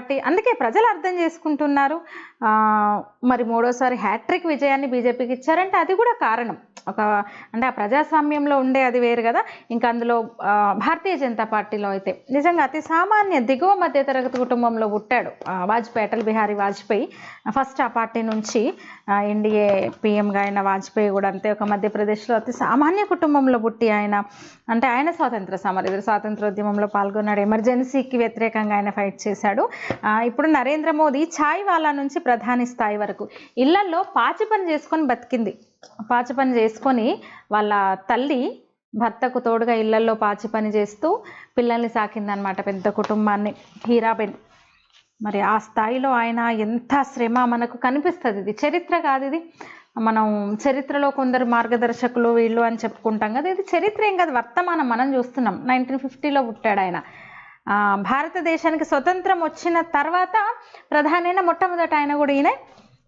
Party అందుకే ప్రజలు అర్థం చేసుకుంటున్నారు. మరి మూడోసారి హ్యాట్రిక్ విజయాన్ని బీజేపీకి ఇచ్చారంటే అది కూడా కారణం. అంటే ఆ ప్రజాస్వామ్యంలో ఉండే అది వేరు కదా. ఇంకా అందులో భారతీయ జనతా పార్టీలో అయితే నిజంగా అతి సామాన్య దిగువ మధ్య తరగతి కుటుంబంలో పుట్టాడు వాజ్పేయి, అటల్ బిహారీ వాజ్పేయి. ఫస్ట్ ఆ పార్టీ నుంచి ఎన్డీఏ పీఎంగా అయిన వాజ్పేయి కూడా అంతే, ఒక మధ్యప్రదేశ్లో అతి సామాన్య కుటుంబంలో పుట్టి ఆయన స్వాతంత్రోద్యమంలో పాల్గొన్నాడు. ఎమర్జెన్సీకి వ్యతిరేకంగా ఆయన ఫైట్ చేశాడు. ఇప్పుడు నరేంద్ర మోదీ ఛాయ్ వాలా నుంచి ప్రధాని స్థాయి వరకు ఇళ్లల్లో పాచి పని చేసుకొని బతికింది. పాచి పని చేసుకొని వాళ్ళ తల్లి భర్తకు తోడుగా ఇళ్లల్లో పాచి పని చేస్తూ పిల్లల్ని సాకిందనమాట, పెద్ద కుటుంబాన్ని, హీరాబెన్. మరి ఆ స్థాయిలో ఆయన ఎంత శ్రమ మనకు కనిపిస్తుంది. ఇది చరిత్ర కాదు, ఇది మనం చరిత్రలో కొందరు మార్గదర్శకులు వీళ్ళు అని చెప్పుకుంటాం కదా, ఇది చరిత్ర ఏం కాదు, వర్తమానం మనం చూస్తున్నాం. 1950లో పుట్టాడు ఆయన. భారతదేశానికి స్వతంత్రం వచ్చిన తర్వాత ప్రధానైన మొట్టమొదట ఆయన కూడా ఈయన